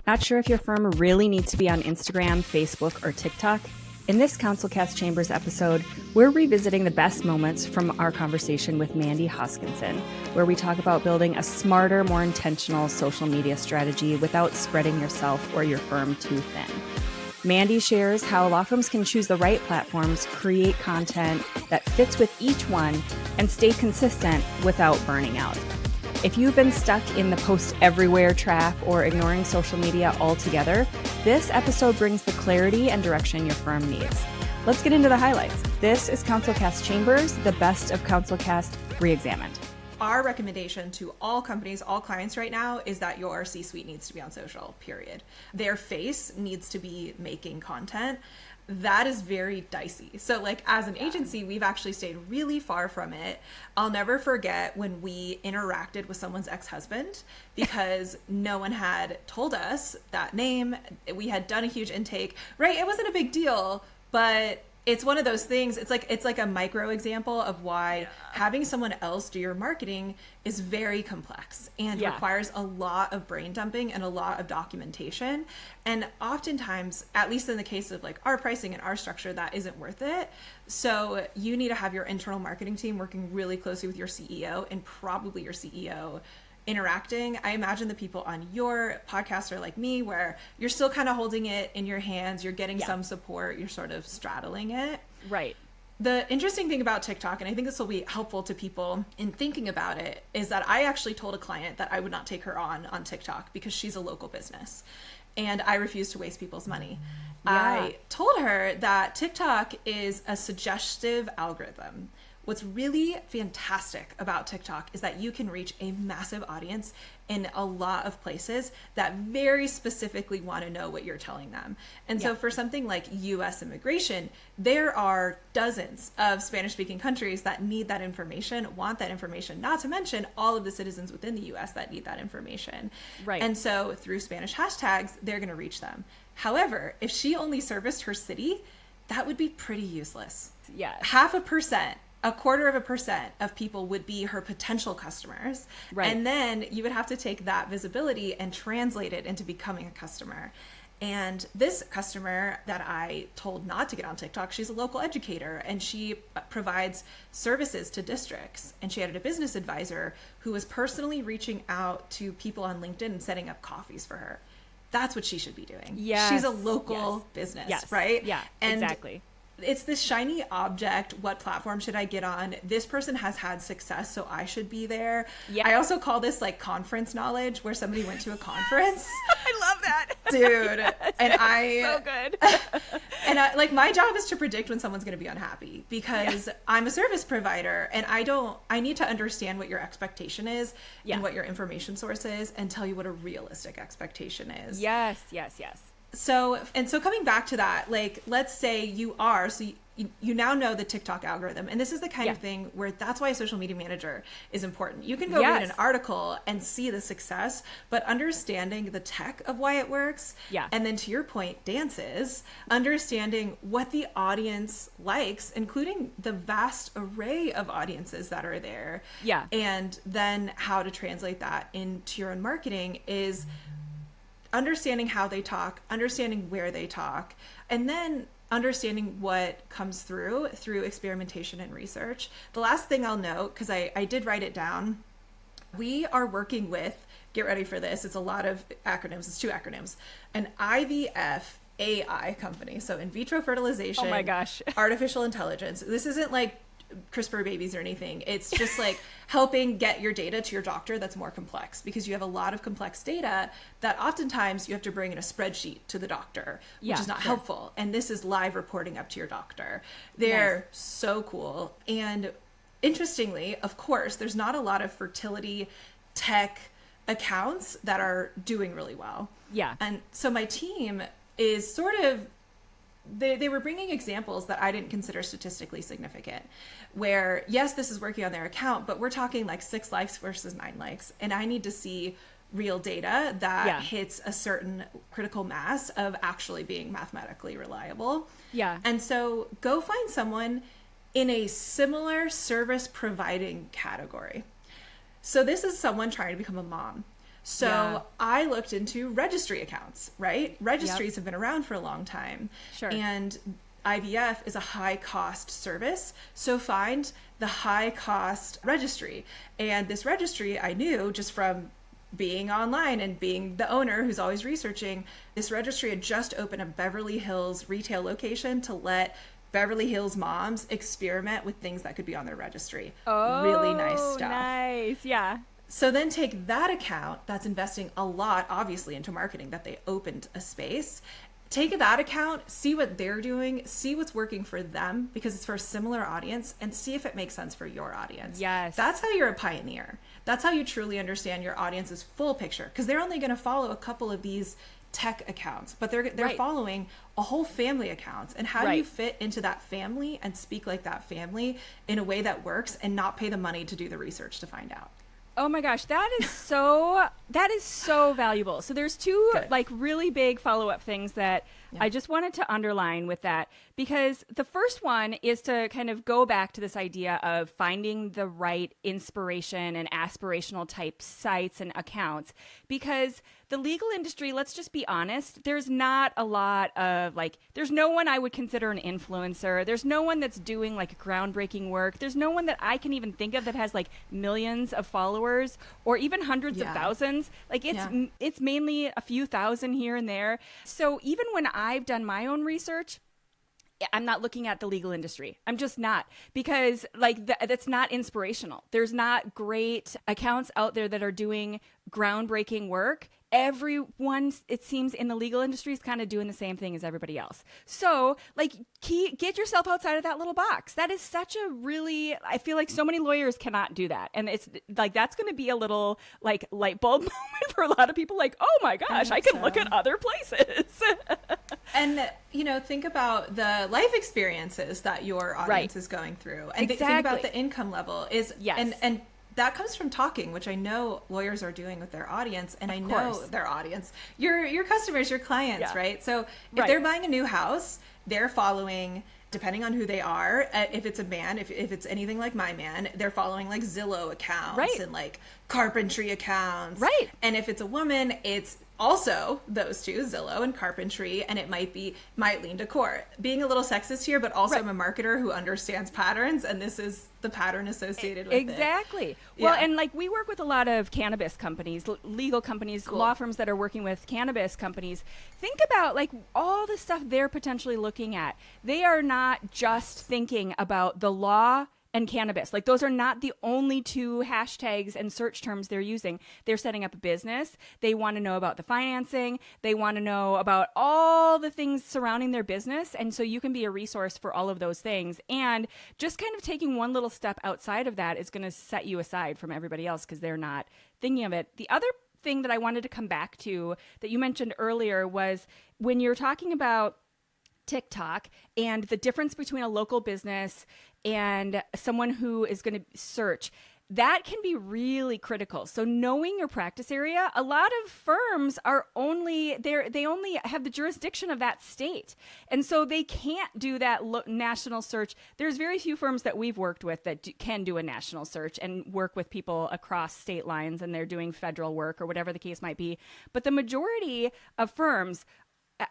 Not sure if your firm really needs to be on Instagram, Facebook, or TikTok? In this Counsel Cast Chambers episode, we're revisiting the best moments from our conversation with Mandy Hoskinson, where we talk about building a smarter, more intentional social media strategy without spreading yourself or your firm too thin. Mandy shares how law firms can choose the right platforms, create content that fits with each one, and stay consistent without burning out. If you've been stuck in the post everywhere trap or ignoring social media altogether, this episode brings the clarity and direction your firm needs. Let's get into the highlights. This is Counsel Cast Chambers, the best of Counsel Cast re-examined. Our recommendation to all companies, all clients right now is that your C-suite needs to be on social, period. Their face needs to be making content. That is very dicey. So like as an agency, we've actually stayed really far from it. I'll never forget when we interacted with someone's ex-husband because no one had told us that name. We had done a huge intake, right? It wasn't a big deal, but it's one of those things. It's like a micro example of why having someone else do your marketing is very complex and requires a lot of brain dumping and a lot of documentation. And oftentimes, at least in the case of like our pricing and our structure, that isn't worth it. So you need to have your internal marketing team working really closely with your CEO and probably your CEO interacting. I imagine the people on your podcast are like me, where you're still kind of holding it in your hands, you're getting some support, you're sort of straddling it. Right. The interesting thing about TikTok, and I think this will be helpful to people in thinking about it, is that I actually told a client that I would not take her on TikTok because she's a local business and I refuse to waste people's money. I told her that TikTok is a suggestive algorithm. What's really fantastic about TikTok is that you can reach a massive audience in a lot of places that very specifically want to know what you're telling them. And so for something like US immigration, there are dozens of Spanish-speaking countries that need that information, want that information, not to mention all of the citizens within the US that need that information. Right. And so through Spanish hashtags, they're going to reach them. However, if she only serviced her city, that would be pretty useless. Yes. 0.5%. 0.25% of people would be her potential customers. Right. And then you would have to take that visibility and translate it into becoming a customer. And this customer that I told not to get on TikTok, she's a local educator and she provides services to districts. And she had a business advisor who was personally reaching out to people on LinkedIn and setting up coffees for her. That's what she should be doing. Yes. She's a local business, right? Yeah, and exactly. It's this shiny object. What platform should I get on? This person has had success, so I should be there. Yeah. I also call this like conference knowledge, where somebody went to a conference. I love that, dude. And so good. And like my job is to predict when someone's going to be unhappy because I'm a service provider, and I need to understand what your expectation is and what your information source is, and tell you what a realistic expectation is. Yes. So coming back to that, like, let's say you now know the TikTok algorithm, and this is the kind of thing where that's why a social media manager is important. You can go read an article and see the success, but understanding the tech of why it works. Yeah. And then to your point, dances, understanding what the audience likes, including the vast array of audiences that are there. Yeah. And then how to translate that into your own marketing is understanding how they talk, understanding where they talk, and then understanding what comes through experimentation and research. The last thing I'll note, because I did write it down, we are working with, get ready for this, it's a lot of acronyms, it's 2 acronyms, an IVF AI company. So in vitro fertilization. Oh my gosh. Artificial intelligence. This isn't like CRISPR babies or anything. It's just like helping get your data to your doctor that's more complex, because you have a lot of complex data that oftentimes you have to bring in a spreadsheet to the doctor, which is not helpful. And this is live reporting up to your doctor. They're so cool. And interestingly, of course, there's not a lot of fertility tech accounts that are doing really well. Yeah. And so my team is sort of, they were bringing examples that I didn't consider statistically significant, where yes, this is working on their account, but we're talking like 6 likes versus 9 likes. And I need to see real data that hits a certain critical mass of actually being mathematically reliable. Yeah. And so go find someone in a similar service providing category. So this is someone trying to become a mom. So I looked into registry accounts, right? Registries have been around for a long time. Sure. And IVF is a high cost service. So find the high cost registry. And this registry I knew just from being online and being the owner who's always researching, this registry had just opened a Beverly Hills retail location to let Beverly Hills moms experiment with things that could be on their registry. Oh, really nice stuff. Nice. Yeah. So then take that account that's investing a lot, obviously, into marketing, that they opened a space. Take that account, see what they're doing, see what's working for them because it's for a similar audience, and see if it makes sense for your audience. Yes. That's how you're a pioneer. That's how you truly understand your audience's full picture, because they're only going to follow a couple of these tech accounts, but they're following a whole family accounts. And how do you fit into that family and speak like that family in a way that works and not pay the money to do the research to find out? Oh my gosh, that is so valuable. So there's two like really big follow-up things that I just wanted to underline with that, because the first one is to kind of go back to this idea of finding the right inspiration and aspirational type sites and accounts, because the legal industry, let's just be honest, there's not a lot of there's no one I would consider an influencer. There's no one that's doing groundbreaking work. There's no one that I can even think of that has millions of followers or even hundreds of thousands. It's mainly a few thousand here and there. So even when I've done my own research, I'm not looking at the legal industry. I'm just not, because that's not inspirational. There's not great accounts out there that are doing groundbreaking work. Everyone, it seems, in the legal industry is kind of doing the same thing as everybody else. So get yourself outside of that little box. That is such a really, I feel like so many lawyers cannot do that. And it's that's going to be a little light bulb moment for a lot of people. Oh my gosh, I can look at other places. And, think about the life experiences that your audience is going through. And think about the income level and that comes from talking, which I know lawyers are doing with their audience. And I know their audience, your customers, your clients, right? So if they're buying a new house, they're following, depending on who they are, if it's a man, if it's anything like my man, they're following Zillow accounts and carpentry accounts. Right. And if it's a woman, it's also those two, Zillow and carpentry, and it might lean to court. Being a little sexist here, but also I'm a marketer who understands patterns, and this is the pattern associated with it. Exactly. Well, and we work with a lot of cannabis companies, legal companies, law firms that are working with cannabis companies. Think about all the stuff they're potentially looking at. They are not just thinking about the law and cannabis. Those are not the only two hashtags and search terms they're using. They're setting up a business. They want to know about the financing. They want to know about all the things surrounding their business. And so you can be a resource for all of those things. And just kind of taking one little step outside of that is going to set you aside from everybody else, because they're not thinking of it. The other thing that I wanted to come back to that you mentioned earlier was when you're talking about TikTok and the difference between a local business and someone who is going to search, that can be really critical. So knowing your practice area, a lot of firms are they only have the jurisdiction of that state. And so they can't do that national search. There's very few firms that we've worked with that can do a national search and work with people across state lines, and they're doing federal work or whatever the case might be. But the majority of firms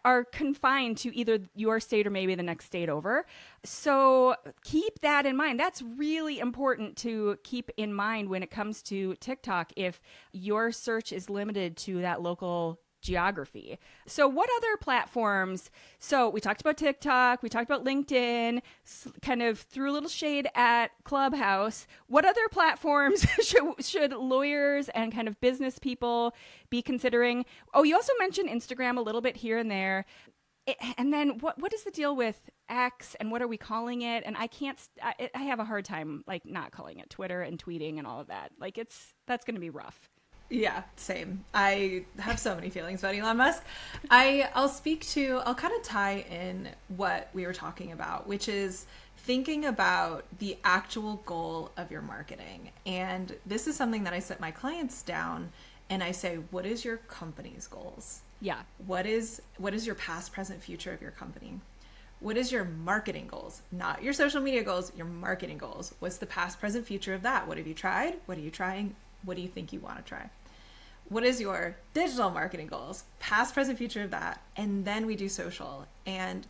are confined to either your state or maybe the next state over. So keep that in mind. That's really important to keep in mind when it comes to TikTok if your search is limited to that local geography. So what other platforms? So we talked about TikTok, we talked about LinkedIn, kind of threw a little shade at Clubhouse. What other platforms should lawyers and kind of business people be considering? Oh, you also mentioned Instagram a little bit here and there. And then what is the deal with X and what are we calling it? And I have a hard time not calling it Twitter and tweeting and all of that. That's going to be rough. Yeah, same. I have so many feelings about Elon Musk. I'll kind of tie in what we were talking about, which is thinking about the actual goal of your marketing. And this is something that I set my clients down and I say, what is your company's goals? Yeah. What is your past, present, future of your company? What is your marketing goals? Not your social media goals, your marketing goals. What's the past, present, future of that? What have you tried? What are you trying? What do you think you want to try? what is your digital marketing goals, past, present, future of that. And then we do social. And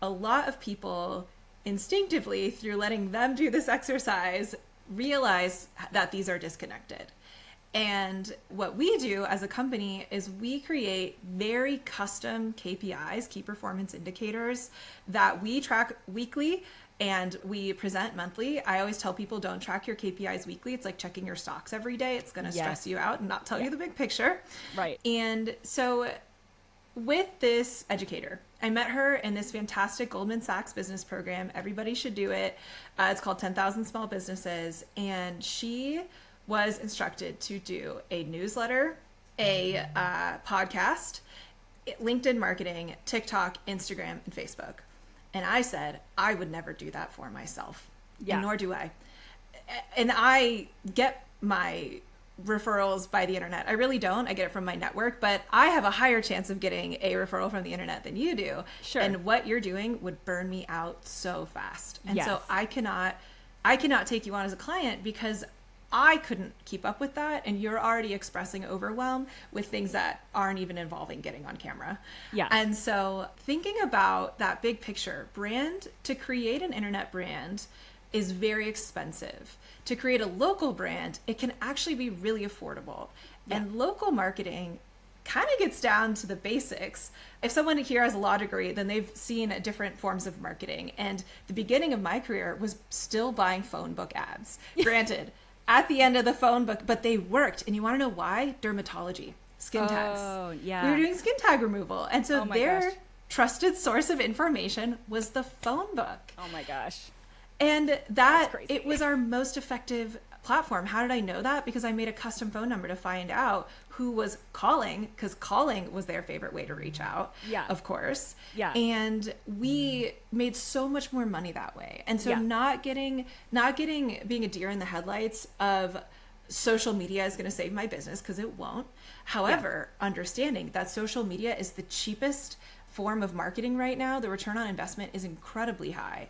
a lot of people instinctively, through letting them do this exercise, realize that these are disconnected. And what we do as a company is we create very custom KPIs, key performance indicators, that we track weekly and we present monthly. I always tell people, don't track your KPIs weekly. It's like checking your stocks every day. It's going to stress you out and not tell you the big picture. Right. And so with this educator, I met her in this fantastic Goldman Sachs business program. Everybody should do it. It's called 10,000 Small Businesses. And she was instructed to do a newsletter, a podcast, LinkedIn marketing, TikTok, Instagram, and Facebook. And I said, I would never do that for myself. Yeah. And nor do I. And I get my referrals by the internet. I really don't. I get it from my network, but I have a higher chance of getting a referral from the internet than you do. Sure. And what you're doing would burn me out so fast. And yes. so I cannot take you on as a client because I couldn't keep up with that. And you're already expressing overwhelm with things that aren't even involving getting on camera. Yeah. And so thinking about that big picture, to create an internet brand is very expensive. To create a local brand, it can actually be really affordable. Yeah. And local marketing kind of gets down to the basics. If someone here has a law degree, then they've seen different forms of marketing. And the beginning of my career was still buying phone book ads. Granted, at the end of the phone book, but they worked. And you want to know why? Dermatology, skin tags. Oh, yeah. We were doing skin tag removal. And so their trusted source of information was the phone book. Oh my gosh. And it was our most effective platform. How did I know that? Because I made a custom phone number to find out who was calling, because calling was their favorite way to reach out. Yeah. Of course. Yeah. And we made so much more money that way. And so not getting being a deer in the headlights of social media is going to save my business, because it won't. However, understanding that social media is the cheapest form of marketing right now, the return on investment is incredibly high.